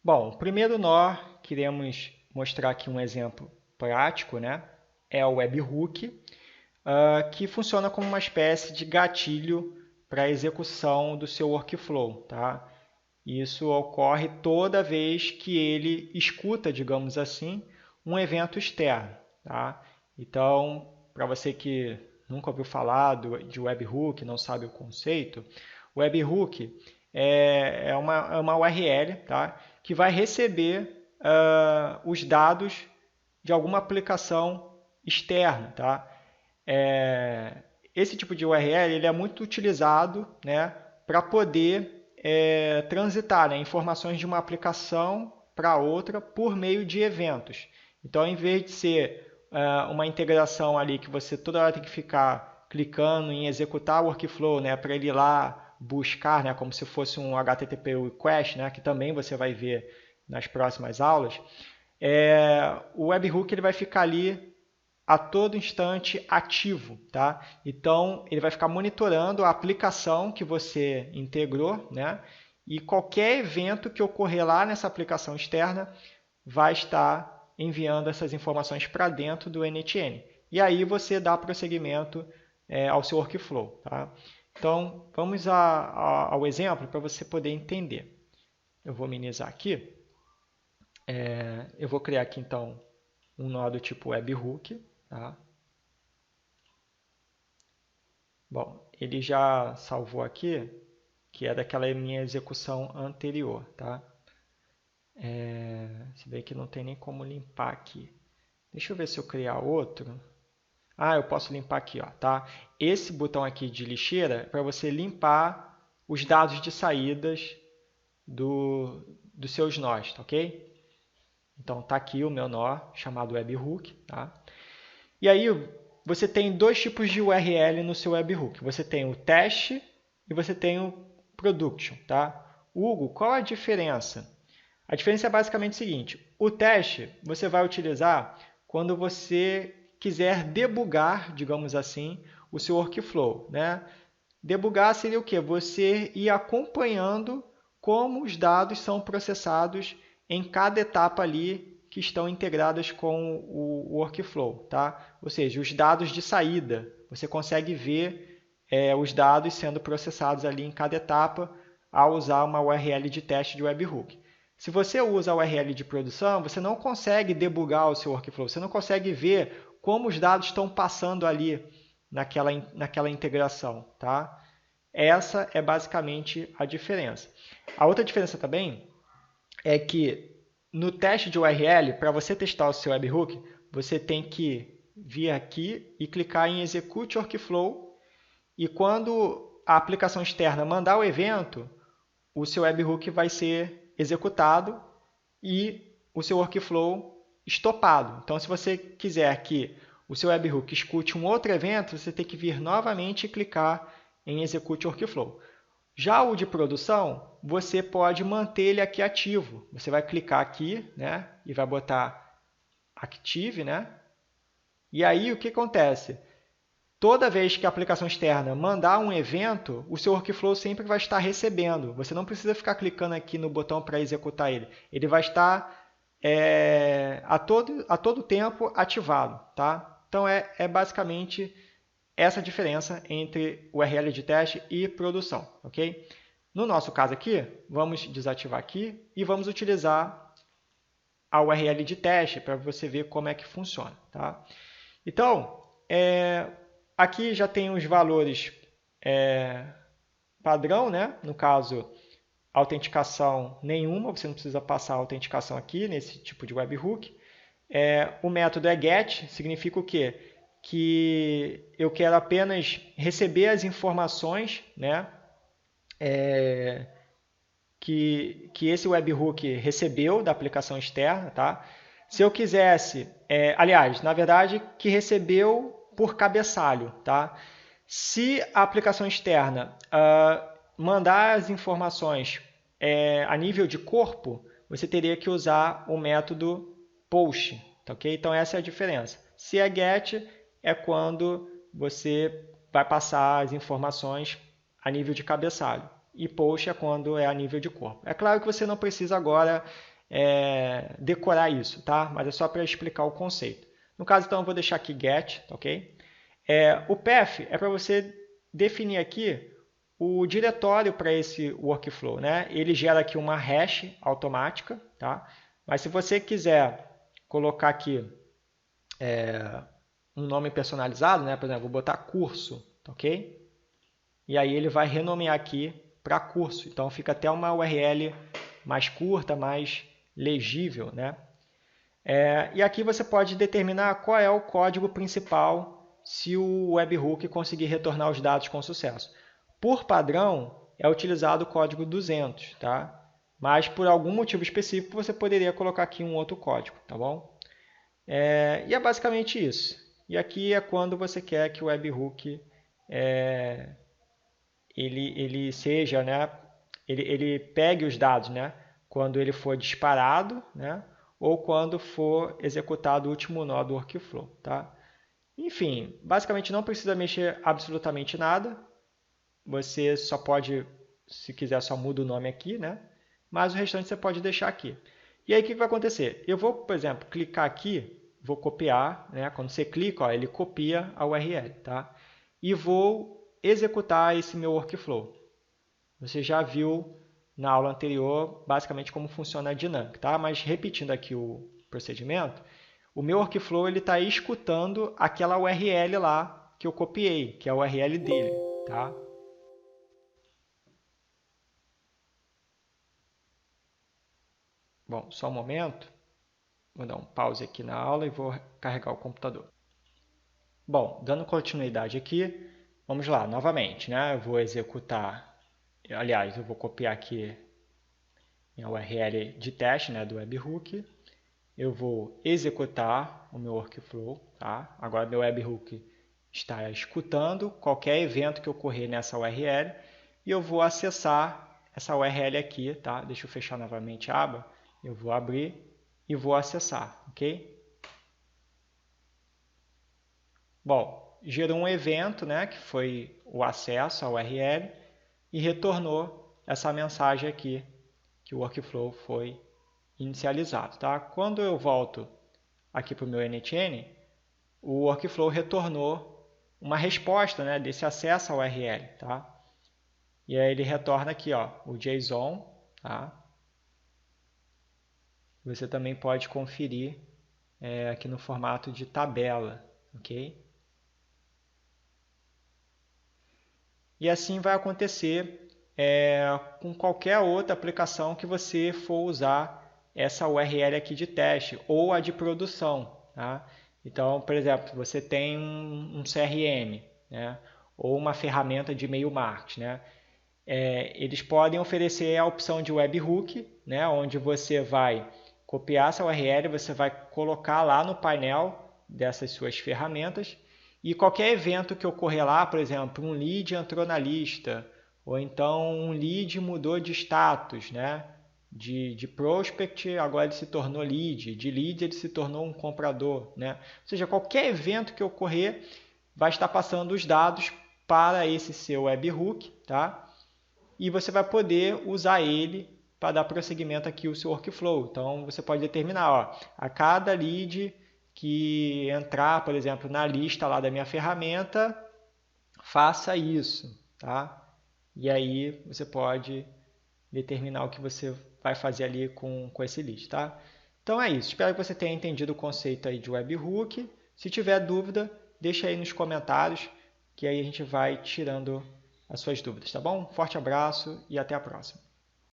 Bom, o primeiro nó, queremos mostrar aqui um exemplo prático, né? É o webhook, que funciona como uma espécie de gatilho para a execução do seu workflow, tá? Isso ocorre toda vez que ele escuta, digamos assim, um evento externo, tá? Então, para você que nunca ouviu falar de webhook, não sabe o conceito, o webhook é uma URL, tá? Que vai receber os dados de alguma aplicação externa, tá? Esse tipo de URL ele é muito utilizado, né, para poder transitar, né, informações de uma aplicação para outra por meio de eventos. Então, em vez de ser uma integração ali que você toda hora tem que ficar clicando em executar o workflow, né, para ele ir lá buscar, né, como se fosse um HTTP request, né, que também você vai ver nas próximas aulas, o webhook ele vai ficar ali a todo instante ativo, tá? Então ele vai ficar monitorando a aplicação que você integrou, né? E qualquer evento que ocorrer lá nessa aplicação externa vai estar enviando essas informações para dentro do NTN. E aí você dá prosseguimento ao seu workflow, tá? Então vamos ao exemplo para você poder entender. Eu vou minimizar aqui. Eu vou criar aqui então um nó do tipo webhook, tá? Bom, ele já salvou aqui, que é daquela minha execução anterior, tá? Se bem que não tem nem como limpar aqui. Deixa eu ver se eu criar outro. Ah, eu posso limpar aqui, ó, tá? Esse botão aqui de lixeira é para você limpar os dados de saídas dos seus nós, tá ok? Então tá aqui o meu nó chamado webhook, tá? E aí você tem dois tipos de URL no seu webhook. Você tem o teste e você tem o production, tá? Hugo, qual a diferença? A diferença é basicamente o seguinte: o teste você vai utilizar quando você quiser debugar, digamos assim, o seu workflow, né? Debugar seria o quê? Você ir acompanhando como os dados são processados em cada etapa ali que estão integradas com o workflow, tá? Ou seja, os dados de saída. Você consegue ver os dados sendo processados ali em cada etapa ao usar uma URL de teste de webhook. Se você usa a URL de produção, você não consegue debugar o seu workflow, você não consegue ver como os dados estão passando ali naquela integração, tá? Essa é basicamente a diferença. A outra diferença também é que no teste de URL, para você testar o seu webhook, você tem que vir aqui e clicar em Execute Workflow e quando a aplicação externa mandar o evento, o seu webhook vai ser executado e o seu workflow estopado. Então, se você quiser que o seu webhook escute um outro evento, você tem que vir novamente e clicar em Execute Workflow. Já o de produção, você pode manter ele aqui ativo. Você vai clicar aqui, né, e vai botar Active, né? E aí o que acontece? Toda vez que a aplicação externa mandar um evento, o seu workflow sempre vai estar recebendo. Você não precisa ficar clicando aqui no botão para executar ele. Ele vai estar a todo tempo ativado, tá? Então é basicamente essa diferença entre o URL de teste e produção, ok? No nosso caso aqui, vamos desativar aqui e vamos utilizar a URL de teste para você ver como é que funciona, tá? Então, aqui já tem os valores padrão, né? No caso, autenticação nenhuma, você não precisa passar a autenticação aqui nesse tipo de webhook. O método é get, significa o quê? Que eu quero apenas receber as informações, né? Que esse webhook recebeu da aplicação externa, tá? Se eu quisesse, aliás, na verdade, que recebeu por cabeçalho, tá? Se a aplicação externa mandar as informações a nível de corpo, você teria que usar o método post, tá ok? Então essa é a diferença. Se é get, é quando você vai passar as informações a nível de cabeçalho. E post é quando é a nível de corpo. É claro que você não precisa agora decorar isso, tá? Mas é só para explicar o conceito. No caso, então, eu vou deixar aqui get, tá, ok? O path é para você definir aqui o diretório para esse workflow, né? Ele gera aqui uma hash automática, tá? Mas se você quiser colocar aqui um nome personalizado, né? Por exemplo, vou botar curso, tá, ok? E aí ele vai renomear aqui para curso. Então fica até uma URL mais curta, mais legível, né? E aqui você pode determinar qual é o código principal se o webhook conseguir retornar os dados com sucesso. Por padrão, é utilizado o código 200, tá? Mas por algum motivo específico, você poderia colocar aqui um outro código, tá bom? E é basicamente isso. E aqui é quando você quer que o webhook ele seja, né? Ele pegue os dados, né? Quando ele for disparado, né? Ou quando for executado o último nó do workflow, tá? Enfim, basicamente não precisa mexer absolutamente nada. Você só pode, se quiser, só muda o nome aqui, né? Mas o restante você pode deixar aqui. E aí o que vai acontecer? Eu vou, por exemplo, clicar aqui, vou copiar, né? Quando você clica, ó, ele copia a URL, tá? E vou executar esse meu workflow. Você já viu na aula anterior, basicamente, como funciona a dinâmica, tá? Mas repetindo aqui o procedimento, o meu workflow está escutando aquela URL lá que eu copiei, que é a URL dele, tá? Bom, só um momento. Vou dar um pause aqui na aula e vou carregar o computador. Bom, dando continuidade aqui, vamos lá, novamente, né? Eu vou executar, aliás, eu vou copiar aqui a URL de teste, né, do webhook. Eu vou executar o meu workflow, tá? Agora meu webhook está escutando qualquer evento que ocorrer nessa URL e eu vou acessar essa URL aqui, tá? Deixa eu fechar novamente a aba. Eu vou abrir e vou acessar, ok? Bom, gerou um evento, né, que foi o acesso à URL e retornou essa mensagem aqui, que o workflow foi inicializado, tá? Quando eu volto aqui para o meu NTN, o workflow retornou uma resposta, né, desse acesso à URL, tá? E aí ele retorna aqui, ó, o JSON, tá? Você também pode conferir aqui no formato de tabela, ok? E assim vai acontecer com qualquer outra aplicação que você for usar essa URL aqui de teste ou a de produção, tá? Então, por exemplo, você tem um CRM, né? Ou uma ferramenta de e-mail marketing, né? Eles podem oferecer a opção de webhook, né? Onde você vai copiar essa URL, você vai colocar lá no painel dessas suas ferramentas e qualquer evento que ocorrer lá, por exemplo, um lead entrou na lista, ou então um lead mudou de status, né? De prospect agora ele se tornou lead, de lead ele se tornou um comprador, né? Ou seja, qualquer evento que ocorrer vai estar passando os dados para esse seu webhook, tá? E você vai poder usar ele para dar prosseguimento aqui ao seu workflow. Então você pode determinar, ó, a cada lead que entrar, por exemplo, na lista lá da minha ferramenta, faça isso, tá? E aí você pode determinar o que você vai fazer ali com esse lead, tá? Então é isso. Espero que você tenha entendido o conceito aí de webhook. Se tiver dúvida, deixa aí nos comentários, que aí a gente vai tirando as suas dúvidas, tá bom? Forte abraço e até a próxima.